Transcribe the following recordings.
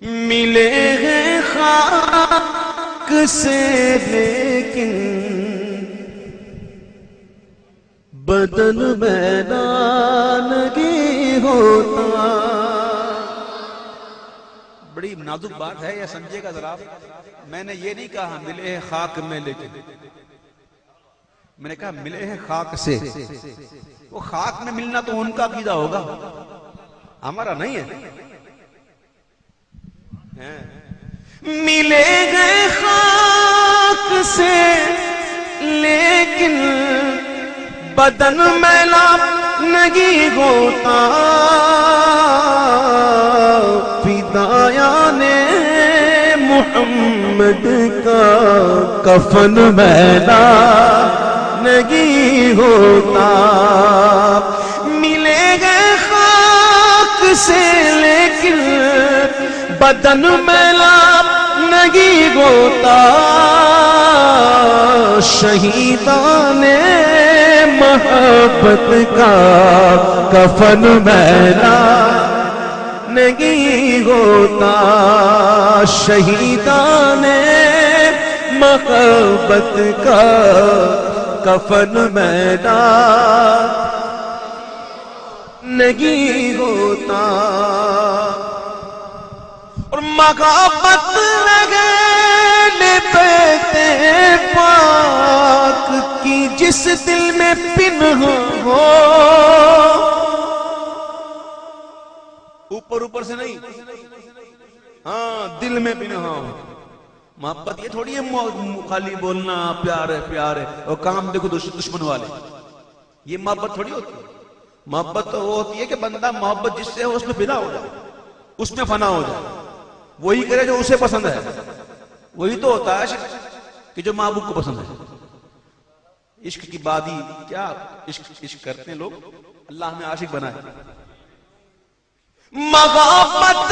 ملے ہیں خاک سے لیکن بدن میدانگی ہوتا. بڑی نازک بات ہے، یہ سمجھے گا ذرا. میں نے یہ نہیں کہا ملے ہیں خاک میں، لیکن میں نے کہا ملے ہیں خاک سے. وہ خاک میں ملنا تو ان کا عقیدہ ہوگا، ہمارا نہیں ہے. ملے گئے خاک سے لیکن بدن میلا نہیں ہوتا. فدایان محمد کا کفن میلا نہیں ہوتا. ملے گئے خاک سے لیکن بدن میلا نہیں ہوتا. شہیدان محبت کا کفن میلا نہیں ہوتا. شہیدان محبت کا کفن میلا نہیں ہوتا. اور محبت لگے لپٹے پاک کی جس دل میں پنہاں ہو. اوپر سے نہیں، ہاں دل میں پنہاں ہو. محبت یہ تھوڑی ہے خالی بولنا پیار ہے پیار ہے اور کام دیکھو دشمن والے. یہ محبت تھوڑی ہوتی ہے. محبت تو وہ ہوتی ہے کہ بندہ محبت جس سے ہو اس میں فنا ہو جائے، اس میں فنا ہو جائے، وہی کرے جو اسے پسند ہے. وہی تو ہوتا ہے عشق کہ جو محبوب کو پسند ہے. عشق کی بادی کیا عشق کرتے ہیں لوگ. اللہ ہمیں عاشق بنائے. محبت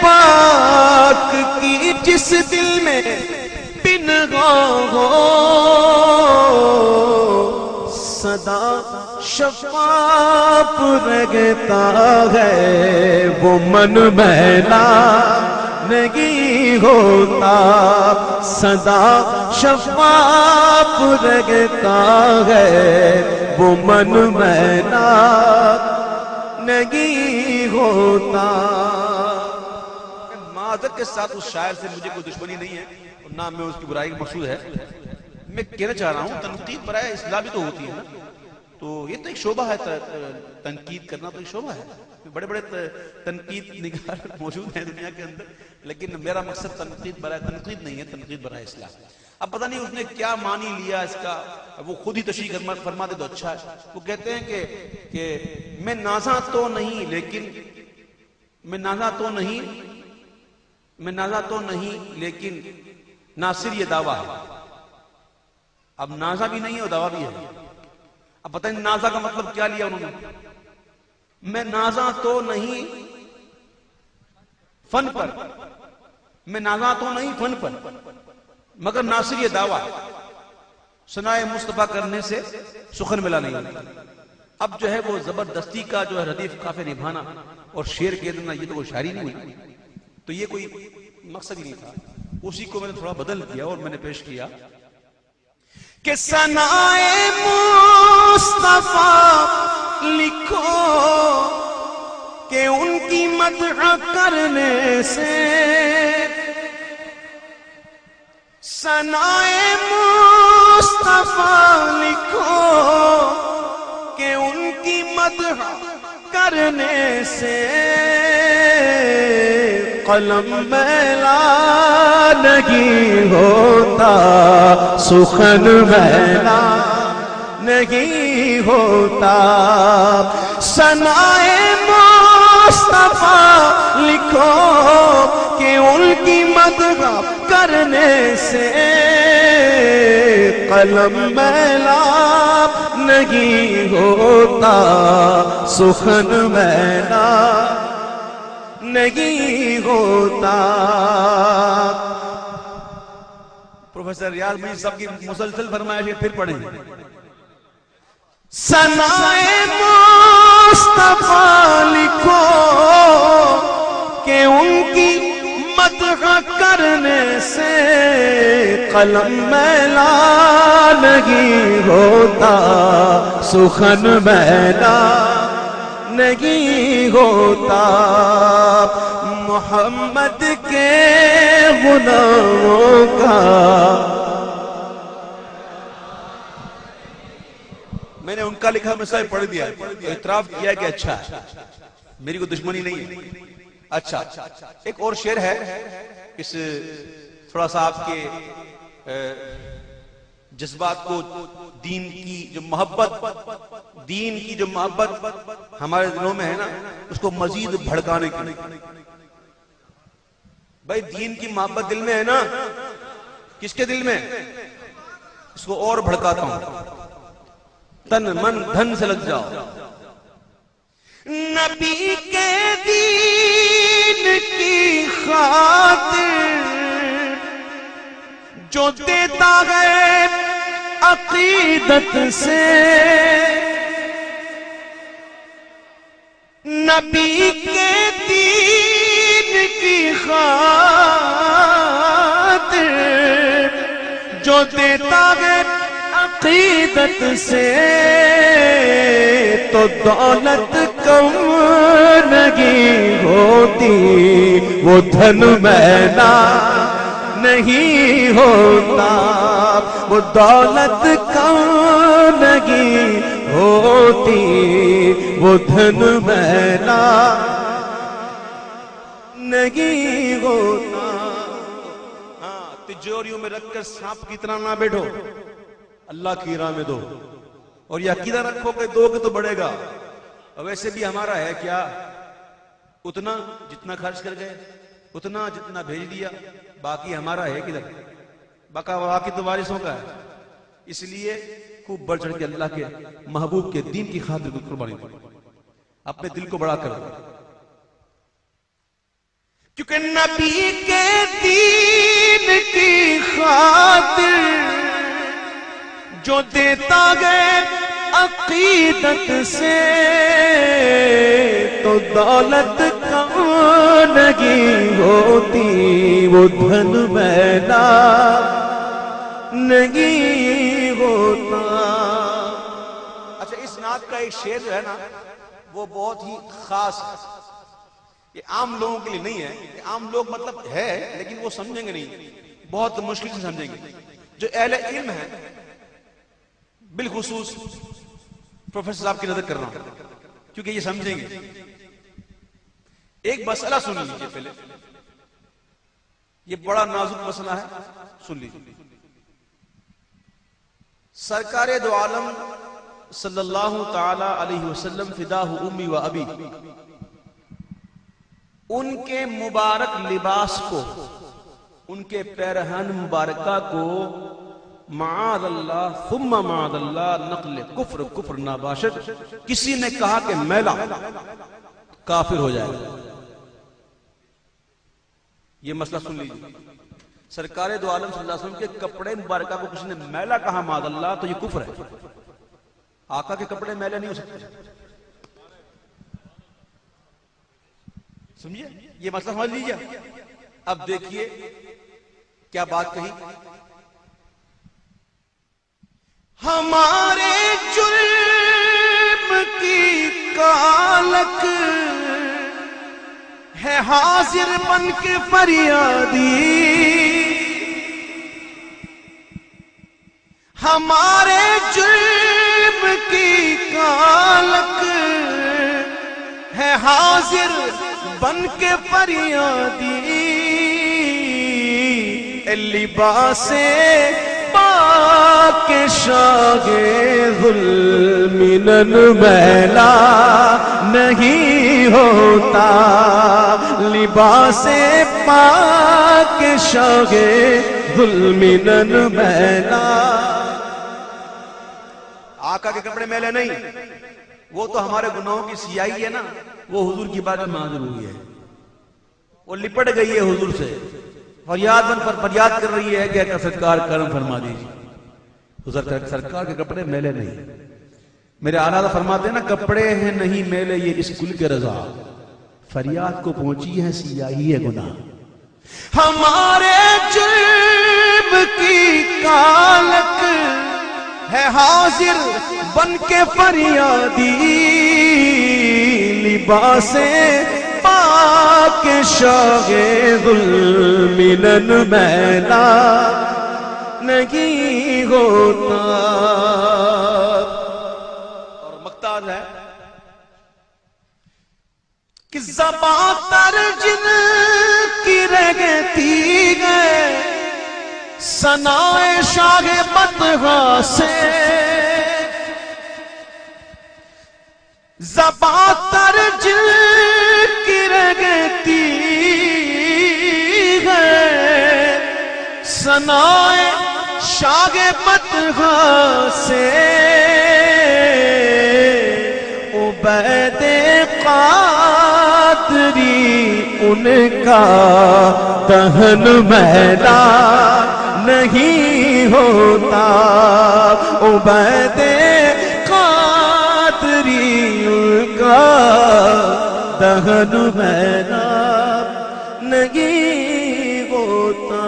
پاک کی جس دل میں پنہاں ہو. صدا شفاف رگتا ہے وہ من میلا نہیں ہوتا. صدا شفاف رگتا ہے وہ من میلا نہیں ہوتا. معذرت کے ساتھ اس شاعر سے مجھے کوئی دشمنی نہیں ہے اور نہ میں اس کی برائی کا مقصود ہے. میں کہنا چاہ رہا ہوں تنقید برائے اصلاح بھی تو ہوتی ہے نا. تو یہ تو ایک شعبہ ہے، تنقید کرنا تو ایک شعبہ ہے. بڑے بڑے تنقید نگار موجود ہیں دنیا کے اندر، لیکن میرا مقصد تنقید برائے تنقید نہیں ہے، تنقید برائے اصلاح. اب پتہ نہیں اس نے کیا معنی لیا اس کا، وہ خود ہی تشریح فرما دے تو اچھا ہے. وہ کہتے ہیں کہ میں نازاں تو نہیں لیکن لیکن ناصر یہ دعویٰ ہے. اب نازا بھی نہیں ہے اور دعویٰ بھی ہے. اب پتہ نہیں نازا کا مطلب کیا لیا انہوں نے. میں نازا تو نہیں فن پر، میں نازا تو نہیں فن پر، مگر ناصر یہ دعویٰ ثنائے مصطفیٰ کرنے سے سخن ملا نہیں. اب جو ہے وہ زبردستی کا جو ہے ردیف قافیہ نبھانا اور شعر کہہ دینا، یہ تو کوئی شاعری نہیں ہوئی. تو یہ کوئی مقصد ہی نہیں تھا. اسی کو میں نے تھوڑا بدل دیا اور میں نے پیش کیا کہ ثنائے مصطفیٰ لکھو کہ ان کی مدح کرنے سے، ثنائے مصطفیٰ لکھو کہ ان کی مدح کرنے سے قلم میلا نہیں ہوتا، سخن میلا نہیں ہوتا. ثنائے مصطفیٰ لکھو کہ ان کی مدح کرنے سے قلم میلا نہیں ہوتا، سخن میلا نہیں ہوتا. پروفیسر ریاض مجید صاحب کی مسلسل فرمائش ہے، پھر پڑھیں. ثنائے مصطفیٰ لکھو کرنے سے قلم میلا نہیں ہوتا، سخن میلا نہیں ہوتا، محمد کے غلاموں کا۔ میں نے ان کا لکھا مسئلہ پڑھ دیا، اعتراف کیا کہ اچھا ہے، میری کوئی دشمنی نہیں ہے۔ اچھا ایک اور شعر ہے، اس تھوڑا سا آپ کے جذبات کو، دین کی جو محبت، دین کی جو محبت ہمارے دلوں میں ہے نا، اس کو مزید بھڑکانے کے لیے۔ بھائی دین کی محبت دل میں ہے نا، کس کے دل میں؟ اس کو اور بھڑکاتا ہوں، تن من دھن سے لگ جاؤ۔ نبی کے دین کی خاطر جو دیتا ہے عقیدت سے، نبی کے دین کی خاطر جو دیتا ہے عقیدت سے، تو دولت کم نہیں ہوتی، وہ دھن میلا نہیں ہوتا، وہ دولت کم نہیں ہوتی، وہ دھن میلا نہیں ہوتا۔ ہاں تجوریوں میں رکھ کر سانپ کی طرح نہ بیٹھو، اللہ کی راہ میں دو، اور یہ عقیدہ رکھو کہ دو گے تو بڑھے گا۔ اور ویسے بھی ہمارا ہے کیا، اتنا جتنا خرچ کر گئے، اتنا جتنا بھیج دیا، باقی ہمارا ہے کدھر؟ باقی تو وارثوں کا ہے۔ اس لیے خوب بڑھ چڑھ کے اللہ کے محبوب کے دین کی خاطر کو قربانی دو، اپنے دل کو بڑا کر دو، کیونکہ نبی کے دین کی خاطر جو دیتا گئے عقیدت سے، تو دولت کم نہیں ہوتی، وہ دھن میلا نہیں ہوتا۔ اچھا اس نعت کا ایک شعر جو ہے نا، وہ بہت ہی خاص ہے، یہ عام لوگوں کے لیے نہیں ہے، عام لوگ مطلب ہے لیکن وہ سمجھیں گے نہیں، بہت مشکل سے سمجھیں گے۔ جو اہل علم ہے، بالخصوص پروفیسر صاحب کی نظر کر رہا ہوں کیونکہ یہ سمجھیں گے۔ ایک مسئلہ سن لیجیے پہلے، یہ بڑا نازک مسئلہ ہے، سن لیجیے۔ سرکار دو عالم صلی اللہ تعالی علیہ وسلم فداہ امی و ابی، ان کے مبارک لباس کو، ان کے پیرہن مبارکہ کو، معاذ اللہ ثم معاذ اللہ نقل کفر ناباشد، کسی نے کہا کہ میلا کافر ہو جائے گا۔ یہ مسئلہ سن لیجیے، سرکار دو عالم صلی اللہ علیہ وسلم کے کپڑے مبارکہ کو کسی نے میلا کہا معاذ اللہ، تو یہ کفر ہے۔ آقا کے کپڑے میلے نہیں ہو سکتے، سمجھیے یہ مسئلہ سمجھ لیجیے۔ اب دیکھیے کیا بات کہی، ہمارے جرم کی کالک ہے حاضر بن کے فریادی، ہمارے جرم کی کالک ہے حاضر بن کے فریادی، لباس پاک شاہ ظلمن میلا نہیں ہوتا، لباس پاک شاہ ظلمن میلا۔ آقا کے کپڑے میلے نہیں، وہ تو ہمارے گناہوں کی سیاہی ہے نا، وہ حضور کی بات میں حاضر ہوئی ہے، وہ لپٹ گئی ہے حضور سے، فریاد بن پر فریاد کر رہی ہے کہ سرکار کرم فرما دیجیے۔ سرکار کے کپڑے میلے نہیں، میرے آلہ فرماتے ہیں نا، کپڑے ہیں نہیں میلے یہ اس کل کے رضا، فریاد کو پہنچی ہے سیاہی ہے گناہ، ہمارے جرم کی کالک ہے حاضر بن کے فریادی، لباس پاک شاہ ظلمن میلا نہیں ہوتا۔ اور مقطع ہے کہ زباں تر جن کی رہتی ہے ثنائے شاہ بدغا سے، زباں تر جن کی رہتی ہے ثنائے شاہ بدغا سے، عبید قادری ان کا دہن میلا نہیں ہوتا، عبید قادری ان کا دہن میلا نہیں ہوتا۔